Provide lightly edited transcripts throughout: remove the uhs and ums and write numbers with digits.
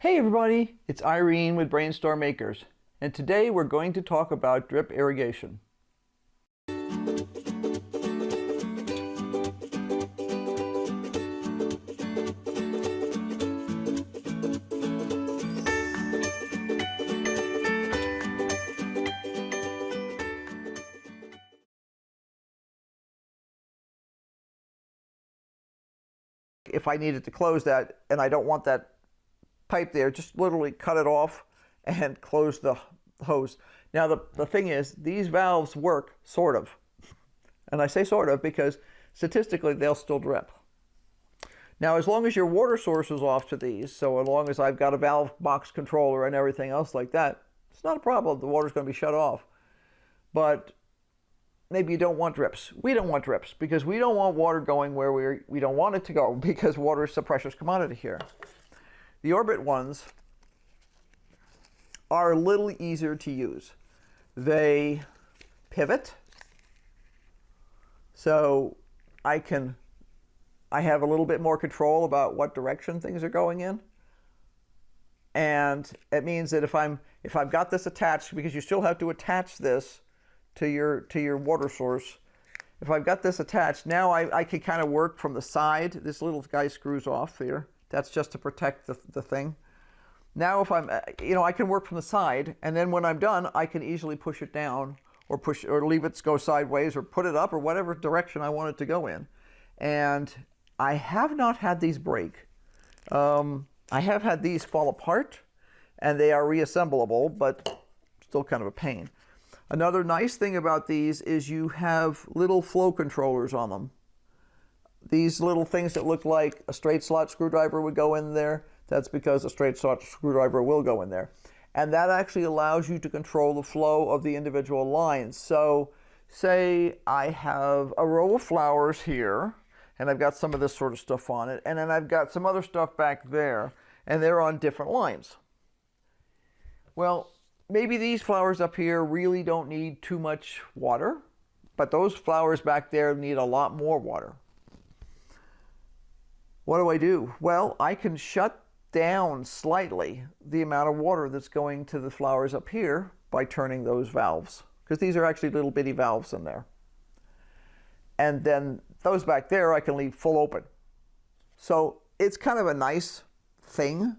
Hey everybody, it's Irene with BrainStormAcres, and today we're going to talk about drip irrigation. If I needed to close that and I don't want that pipe there, just literally cut it off and close the hose. Now the thing is, these valves work sort of, and I say sort of because statistically they'll still drip. Now as long as your water source is off to these, so as long as I've got a valve box controller and everything else like that, it's not a problem. The water's going to be shut off. But maybe you don't want drips. We don't want drips because we don't want water going where we don't want it to go, because water is a precious commodity here. The orbit ones are a little easier to use. They pivot, so I have a little bit more control about what direction things are going in. And it means that if I've got this attached, because you still have to attach this to your water source. If I've got this attached, now I can kind of work from the side. This little guy screws off here. That's just to protect the thing. Now if I can work from the side, and then when I'm done, I can easily push it down or leave it go sideways or put it up or whatever direction I want it to go in. And I have not had these break. I have had these fall apart, and they are reassemblable, but still kind of a pain. Another nice thing about these is you have little flow controllers on them. These little things that look like a straight slot screwdriver would go in there, that's because a straight slot screwdriver will go in there. And that actually allows you to control the flow of the individual lines. So say I have a row of flowers here, and I've got some of this sort of stuff on it, and then I've got some other stuff back there, and they're on different lines. Well, maybe these flowers up here really don't need too much water, but those flowers back there need a lot more water. What do? Well, I can shut down slightly the amount of water that's going to the flowers up here by turning those valves, because these are actually little bitty valves in there. And then those back there I can leave full open. So it's kind of a nice thing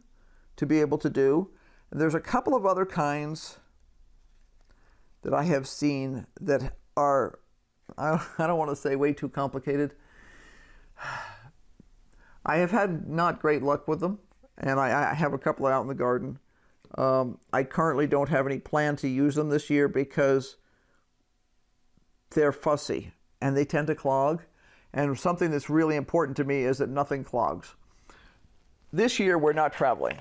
to be able to do. And there's a couple of other kinds that I have seen that are, I don't want to say way too complicated. I have had not great luck with them, and I have a couple out in the garden. I currently don't have any plan to use them this year because they're fussy and they tend to clog. And something that's really important to me is that nothing clogs. This year we're not traveling.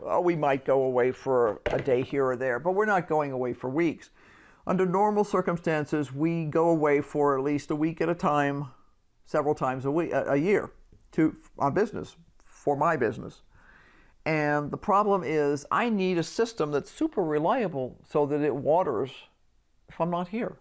Oh, we might go away for a day here or there, but we're not going away for weeks. Under normal circumstances, we go away for at least a week at a time, several times a year on business, for my business. And the problem is I need a system that's super reliable so that it waters if I'm not here.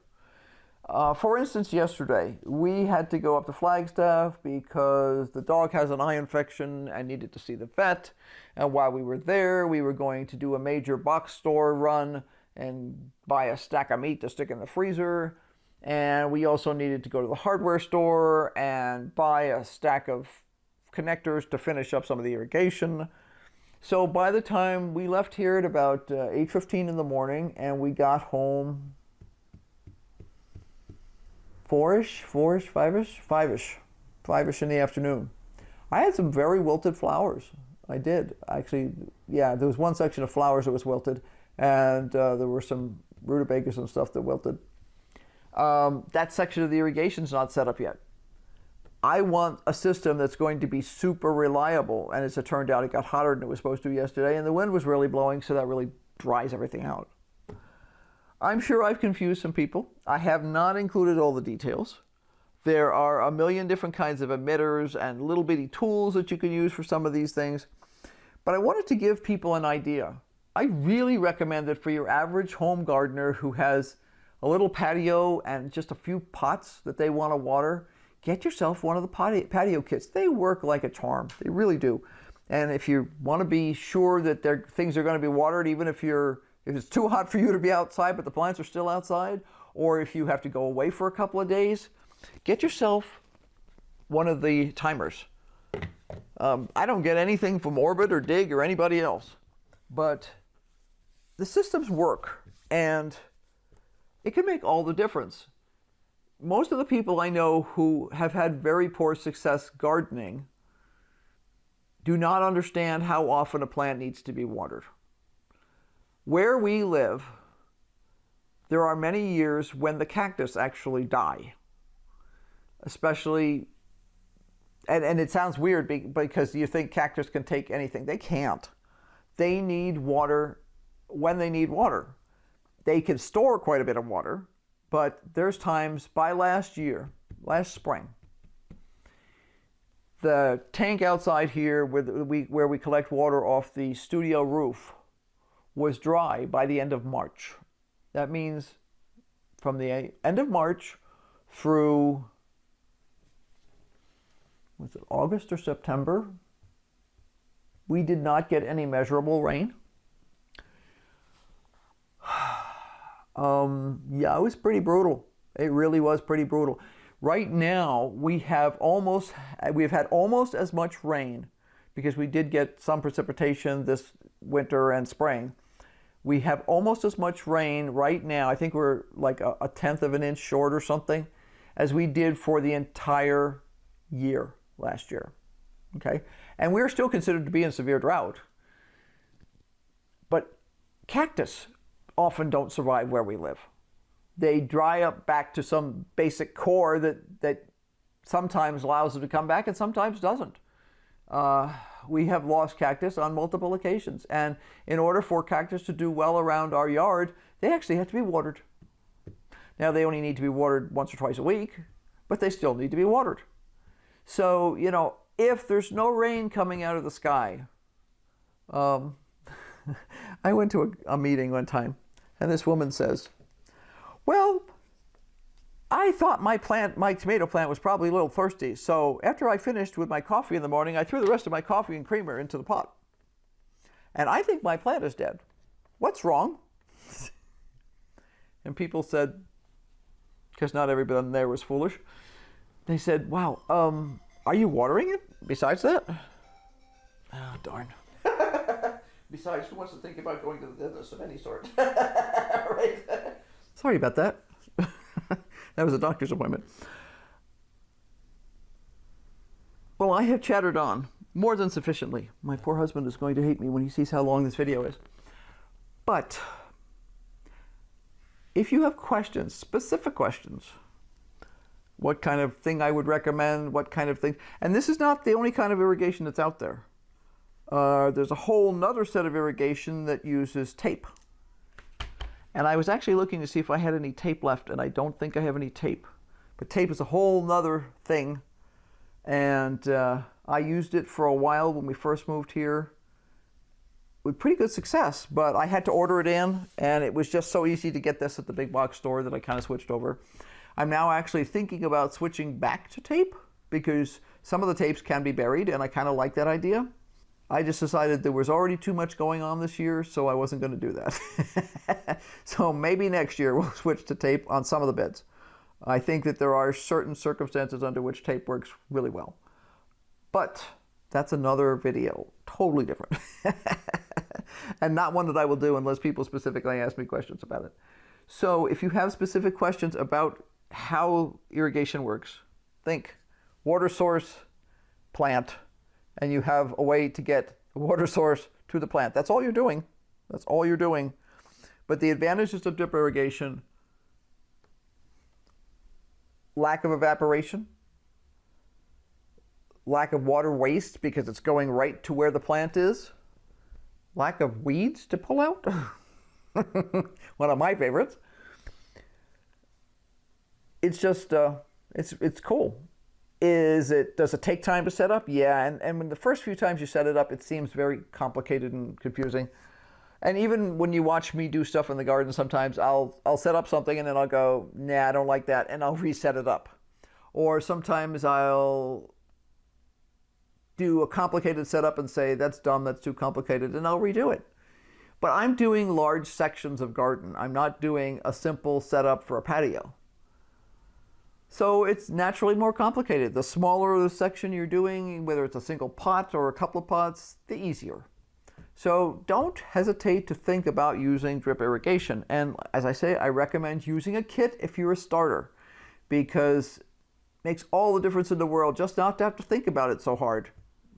For instance, yesterday, we had to go up to Flagstaff because the dog has an eye infection and needed to see the vet. And while we were there, we were going to do a major box store run and buy a stack of meat to stick in the freezer. And we also needed to go to the hardware store and buy a stack of connectors to finish up some of the irrigation. So by the time we left here at about 8:15 in the morning, and we got home 5-ish in the afternoon. I had some very wilted flowers. I did. Actually, yeah, there was one section of flowers that was wilted, and there were some rutabagas and stuff that wilted. That section of the irrigation's not set up yet. I want a system that's going to be super reliable, and as it turned out, it got hotter than it was supposed to yesterday, and the wind was really blowing, so that really dries everything out. I'm sure I've confused some people. I have not included all the details. There are a million different kinds of emitters and little bitty tools that you can use for some of these things. But I wanted to give people an idea. I really recommend that for your average home gardener who has a little patio and just a few pots that they want to water, get yourself one of the patio kits. They work like a charm. They really do. And if you want to be sure that things are going to be watered, even if it's too hot for you to be outside, but the plants are still outside, or if you have to go away for a couple of days, get yourself one of the timers. I don't get anything from Orbit or Dig or anybody else, but the systems work, and it can make all the difference. Most of the people I know who have had very poor success gardening do not understand how often a plant needs to be watered. Where we live, there are many years when the cactus actually die, especially, and it sounds weird because you think cactus can take anything. They can't. They need water when they need water. They can store quite a bit of water, but there's times, by last spring, the tank outside here where we collect water off the studio roof was dry by the end of March. That means from the end of March through, was it August or September, we did not get any measurable rain. Yeah, it was pretty brutal. It really was pretty brutal. Right now, we've had almost as much rain, because we did get some precipitation this winter and spring. We have almost as much rain right now. I think we're like a tenth of an inch short or something, as we did for the entire year last year. Okay? And we're still considered to be in severe drought. But cactus often don't survive where we live. They dry up back to some basic core that sometimes allows them to come back and sometimes doesn't. We have lost cactus on multiple occasions, and in order for cactus to do well around our yard, they actually have to be watered. Now, they only need to be watered once or twice a week, but they still need to be watered. So, you know, if there's no rain coming out of the sky, I went to a meeting one time, and this woman says, well, I thought my tomato plant was probably a little thirsty, so after I finished with my coffee in the morning, I threw the rest of my coffee and creamer into the pot. And I think my plant is dead. What's wrong? And people said, because not everybody there was foolish, they said, wow, are you watering it besides that? Oh, darn. Besides, who wants to think about going to the dentist of any sort? Right? Sorry about that. That was a doctor's appointment. Well, I have chattered on more than sufficiently. My poor husband is going to hate me when he sees how long this video is. But if you have questions, specific questions, what kind of thing I would recommend, what kind of thing, and this is not the only kind of irrigation that's out there. There's a whole nother set of irrigation that uses tape. And I was actually looking to see if I had any tape left, and I don't think I have any tape. But tape is a whole nother thing. And I used it for a while when we first moved here with pretty good success, but I had to order it in, and it was just so easy to get this at the big box store that I kind of switched over. I'm now actually thinking about switching back to tape, because some of the tapes can be buried, and I kind of like that idea. I just decided there was already too much going on this year, so I wasn't going to do that. So maybe next year we'll switch to tape on some of the beds. I think that there are certain circumstances under which tape works really well. But that's another video, totally different. And not one that I will do unless people specifically ask me questions about it. So if you have specific questions about how irrigation works, think water source, plant, and you have a way to get the water source to the plant. That's all you're doing. That's all you're doing. But the advantages of drip irrigation: lack of evaporation, lack of water waste because it's going right to where the plant is, lack of weeds to pull out, one of my favorites. It's just, it's cool. Does it take time to set up? Yeah, and when the first few times you set it up, it seems very complicated and confusing. And even when you watch me do stuff in the garden, sometimes I'll set up something and then I'll go, nah, I don't like that, and I'll reset it up. Or sometimes I'll do a complicated setup and say, that's dumb, that's too complicated, and I'll redo it. But I'm doing large sections of garden. I'm not doing a simple setup for a patio. So it's naturally more complicated. The smaller the section you're doing, whether it's a single pot or a couple of pots, the easier. So don't hesitate to think about using drip irrigation. And as I say, I recommend using a kit if you're a starter, because it makes all the difference in the world just not to have to think about it so hard.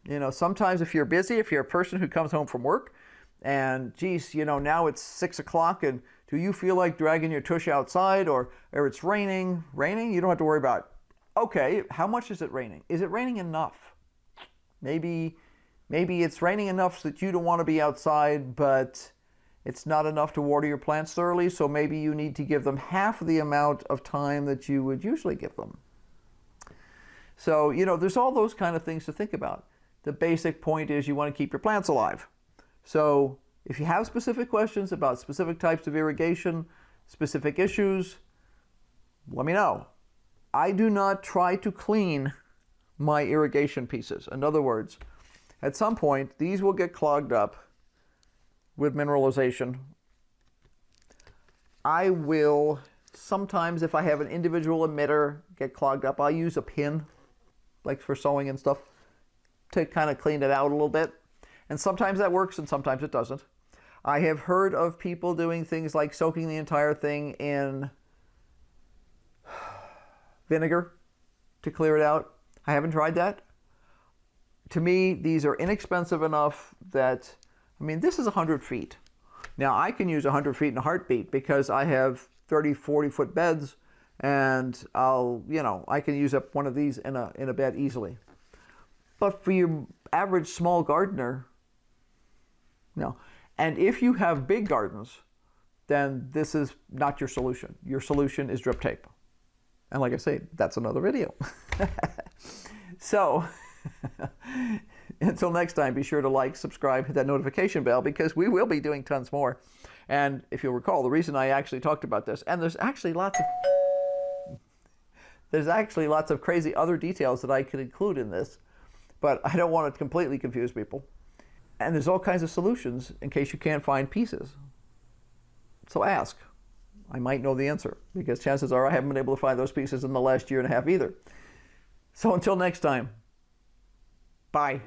You know, sometimes if you're busy, if you're a person who comes home from work and geez, you know, now it's 6 o'clock and do you feel like dragging your tush outside, or it's raining? Raining? You don't have to worry about it. Okay, how much is it raining? Is it raining enough? Maybe it's raining enough so that you don't want to be outside, but it's not enough to water your plants thoroughly, so maybe you need to give them half the amount of time that you would usually give them. So, you know, there's all those kind of things to think about. The basic point is you want to keep your plants alive. So if you have specific questions about specific types of irrigation, specific issues, let me know. I do not try to clean my irrigation pieces. In other words, at some point, these will get clogged up with mineralization. I will sometimes, if I have an individual emitter get clogged up, I'll use a pin, like for sewing and stuff, to kind of clean it out a little bit. And sometimes that works and sometimes it doesn't. I have heard of people doing things like soaking the entire thing in vinegar to clear it out. I haven't tried that. To me, these are inexpensive enough that, I mean, this is 100 feet. Now, I can use 100 feet in a heartbeat because I have 30, 40-foot beds, and I can use up one of these in a bed easily. But for your average small gardener, no. And if you have big gardens, then this is not your solution. Your solution is drip tape. And like I say, that's another video. So, until next time, be sure to like, subscribe, hit that notification bell, because we will be doing tons more. And if you'll recall, the reason I actually talked about this, and there's actually lots of crazy other details that I could include in this, but I don't want to completely confuse people. And there's all kinds of solutions in case you can't find pieces. So ask. I might know the answer, because chances are I haven't been able to find those pieces in the last year and a half either. So until next time, bye.